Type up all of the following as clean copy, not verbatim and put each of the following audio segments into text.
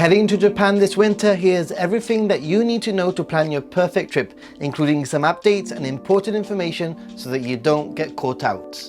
Heading to Japan this winter, here's everything that you need to know to plan your perfect trip, including some updates and important information so that you don't get caught out.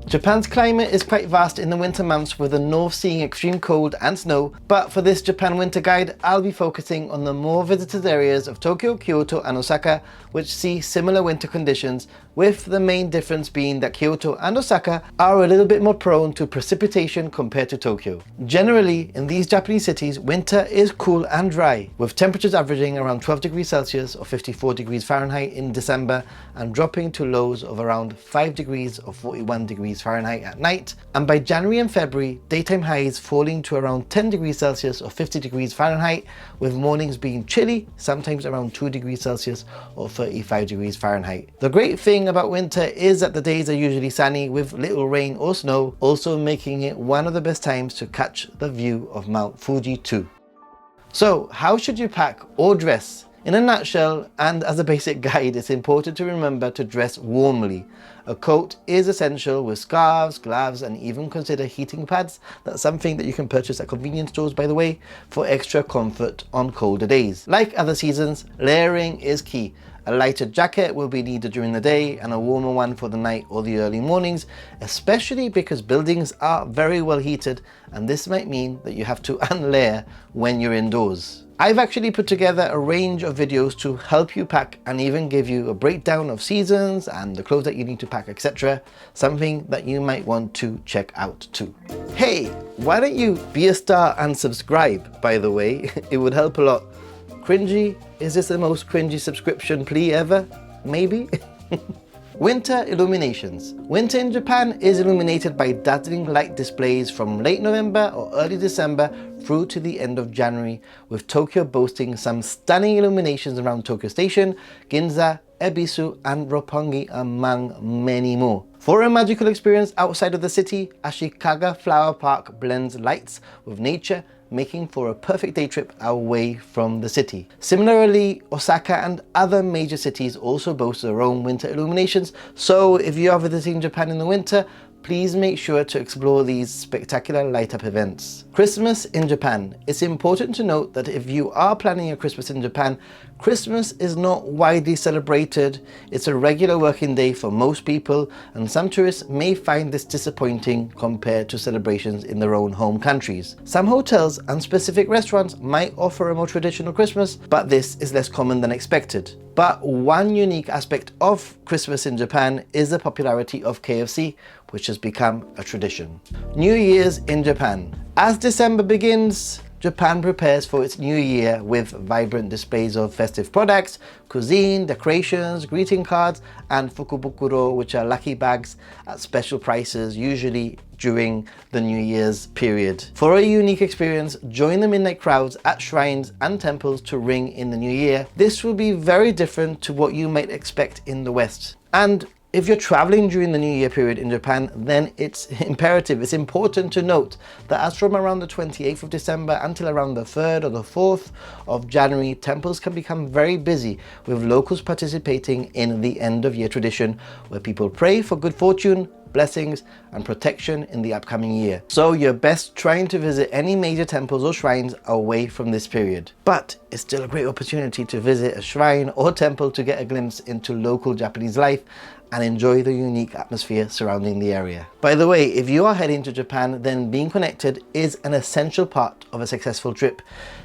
Japan's climate is quite vast in the winter months, with the north seeing extreme cold and snow, but for this Japan winter guide, I'll be focusing on the more visited areas of Tokyo, Kyoto and Osaka, which see similar winter conditions, with the main difference being that Kyoto and Osaka are a little bit more prone to precipitation compared to Tokyo. Generally, in these Japanese cities, winter is cool and dry, with temperatures averaging around 12 degrees Celsius or 54 degrees Fahrenheit in December and dropping to lows of around 5 degrees or 41 degrees Fahrenheit at night, and by January and February, daytime highs falling to around 10 degrees Celsius or 50 degrees Fahrenheit, with mornings being chilly, sometimes around 2 degrees Celsius or 35 degrees Fahrenheit. The great thing about winter is that the days are usually sunny with little rain or snow, also making it one of the best times to catch the view of Mount Fuji too. So how should you pack or dress? In a nutshell, and as a basic guide, it's important to remember to dress warmly. A coat is essential, with scarves, gloves and even consider heating pads. That's something that you can purchase at convenience stores, by the way, for extra comfort on colder days. Like other seasons, layering is key. A lighter jacket will be needed during the day and a warmer one for the night or the early mornings, especially because buildings are very well heated, and this might mean that you have to unlayer when you're indoors. I've actually put together a range of videos to help you pack and even give you a breakdown of seasons and the clothes that you need to pack, etc. Something that you might want to check out too. Hey, why don't you be a star and subscribe, by the way? It would help a lot. Cringy? Is this the most cringy subscription plea ever? Maybe? Winter illuminations. Winter in Japan is illuminated by dazzling light displays from late November or early December through to the end of January, with Tokyo boasting some stunning illuminations around Tokyo Station, Ginza, Ebisu and Roppongi, among many more. For a magical experience outside of the city, Ashikaga Flower Park blends lights with nature, making for a perfect day trip away from the city. Similarly, Osaka and other major cities also boast their own winter illuminations, so if you are visiting Japan in the winter, please make sure to explore these spectacular light-up events. Christmas in Japan. It's important to note that if you are planning your Christmas in Japan, Christmas is not widely celebrated. It's a regular working day for most people, and some tourists may find this disappointing compared to celebrations in their own home countries. Some hotels and specific restaurants might offer a more traditional Christmas, but this is less common than expected. But one unique aspect of Christmas in Japan is the popularity of KFC, which has become a tradition. New Year's in Japan. As December begins, Japan prepares for its new year with vibrant displays of festive products, cuisine, decorations, greeting cards, and fukubukuro, which are lucky bags at special prices, usually during the New Year's period. For a unique experience, join the midnight crowds at shrines and temples to ring in the new year. This will be very different to what you might expect in the West. And if you're traveling during the New Year period in Japan, then it's important to note that as from around the 28th of December until around the 3rd or the 4th of January, temples can become very busy, with locals participating in the end of year tradition, where people pray for good fortune, blessings and protection in the upcoming year. So you're best trying to visit any major temples or shrines away from this period. But it's still a great opportunity to visit a shrine or temple to get a glimpse into local Japanese life and enjoy the unique atmosphere surrounding the area. By the way, if you are heading to Japan, then being connected is an essential part of a successful trip.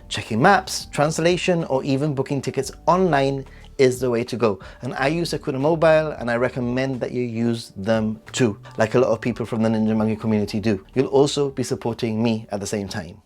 Checking maps, translation, or even booking tickets online is the way to go. And I use Sakura Mobile, and I recommend that you use them too, like a lot of people from the Ninja Monkey community do. You'll also be supporting me at the same time.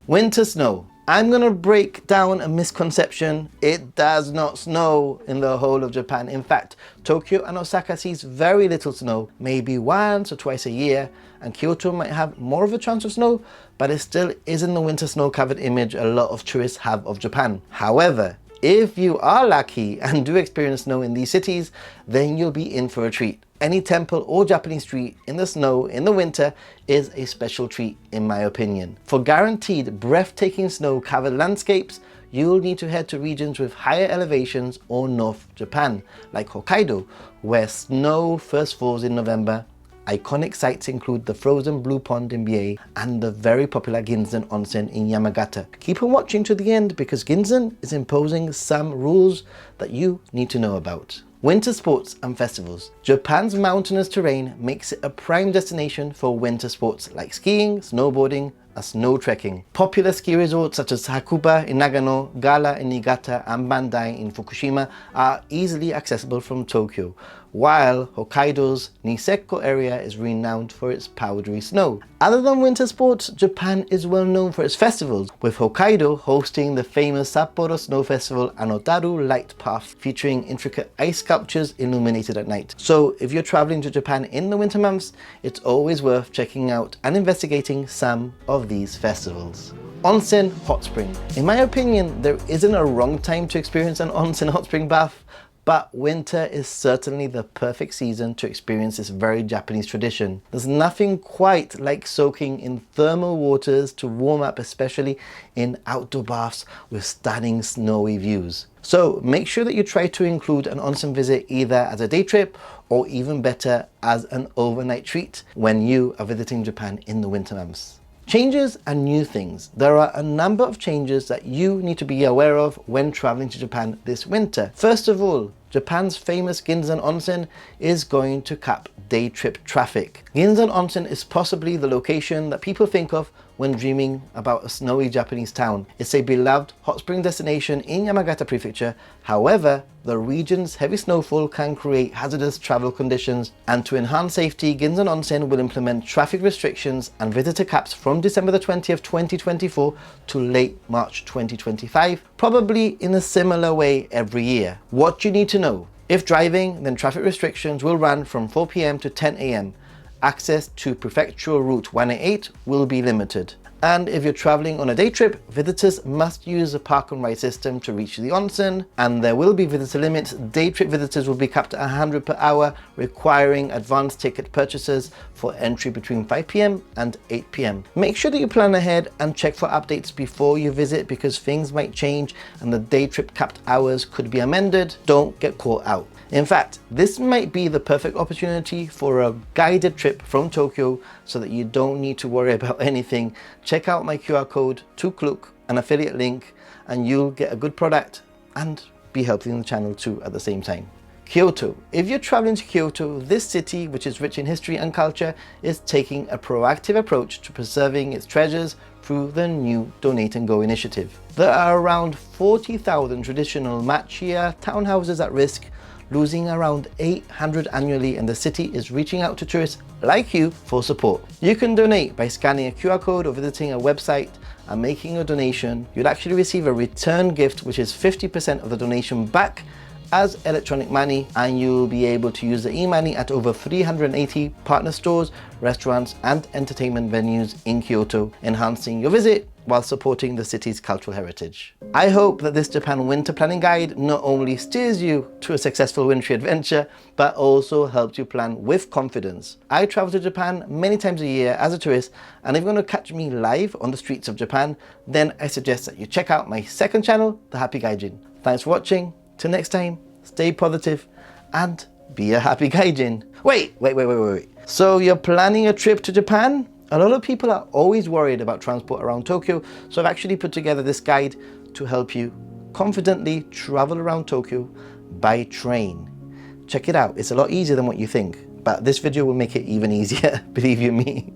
Winter snow. I'm gonna break down a misconception. It does not snow in the whole of Japan. In fact, Tokyo and Osaka sees very little snow, maybe once or twice a year, and Kyoto might have more of a chance of snow, but it still isn't the winter snow-covered image a lot of tourists have of Japan. However, if you are lucky and do experience snow in these cities, then you'll be in for a treat. Any temple or Japanese street in the snow in the winter is a special treat, in my opinion. For guaranteed breathtaking snow-covered landscapes, you'll need to head to regions with higher elevations or North Japan, like Hokkaido, where snow first falls in November Iconic sites include the frozen Blue Pond in Biei and the very popular Ginsen Onsen in Yamagata. Keep on watching to the end because Ginsen is imposing some rules that you need to know about. Winter sports and festivals. Japan's mountainous terrain makes it a prime destination for winter sports like skiing, snowboarding, and snow trekking. Popular ski resorts such as Hakuba in Nagano, Gala in Niigata, and Bandai in Fukushima are easily accessible from Tokyo, while Hokkaido's Niseko area is renowned for its powdery snow. Other than winter sports, Japan is well known for its festivals, with Hokkaido hosting the famous Sapporo Snow Festival and Otaru Light Path, featuring intricate ice sculptures illuminated at night. So if you're traveling to Japan in the winter months, it's always worth checking out and investigating some of these festivals. Onsen hot spring. In my opinion, there isn't a wrong time to experience an onsen hot spring bath, but winter is certainly the perfect season to experience this very Japanese tradition. There's nothing quite like soaking in thermal waters to warm up, especially in outdoor baths with stunning snowy views. So make sure that you try to include an onsen visit either as a day trip or even better as an overnight treat when you are visiting Japan in the winter months. Changes and new things. There are a number of changes that you need to be aware of when traveling to Japan this winter. First of all, Japan's famous Ginsen Onsen is going to cap day trip traffic. Ginsen Onsen is possibly the location that people think of when dreaming about a snowy Japanese town. It's a beloved hot spring destination in Yamagata Prefecture. However, the region's heavy snowfall can create hazardous travel conditions, and to enhance safety, Ginsen Onsen will implement traffic restrictions and visitor caps from December the 20th, 2024 to late March 2025, probably in a similar way every year. What you need to know: if driving, then traffic restrictions will run from 4 p.m. to 10 a.m. Access to Prefectural Route 188 will be limited. And if you're traveling on a day trip, visitors must use a park and ride system to reach the onsen, and there will be visitor limits. Day trip visitors will be capped at 100 per hour, requiring advance ticket purchases for entry between 5 p.m. and 8 p.m. Make sure that you plan ahead and check for updates before you visit, because things might change and the day trip capped hours could be amended. Don't get caught out. In fact, this might be the perfect opportunity for a guided trip from Tokyo so that you don't need to worry about anything. Check out my QR code, Tukluk, an affiliate link, and you'll get a good product and be helping the channel too at the same time. Kyoto. If you're traveling to Kyoto, this city, which is rich in history and culture, is taking a proactive approach to preserving its treasures through the new Donate and Go initiative. There are around 40,000 traditional machiya townhouses at risk, losing around 800 annually, and the city is reaching out to tourists like you for support. You can donate by scanning a QR code or visiting a website and making a donation. You'll actually receive a return gift, which is 50% of the donation back as electronic money, and you'll be able to use the e-money at over 380 partner stores, restaurants, and entertainment venues in Kyoto, enhancing your visit while supporting the city's cultural heritage. I hope that this Japan winter planning guide not only steers you to a successful wintry adventure, but also helps you plan with confidence. I travel to Japan many times a year as a tourist, and if you're going to catch me live on the streets of Japan, then I suggest that you check out my second channel, The Happy Gaijin. Thanks for watching. Till next time, stay positive and be a happy gaijin. Wait. So you're planning a trip to Japan? A lot of people are always worried about transport around Tokyo, so I've actually put together this guide to help you confidently travel around Tokyo by train. Check it out. It's a lot easier than what you think, but this video will make it even easier, believe you me.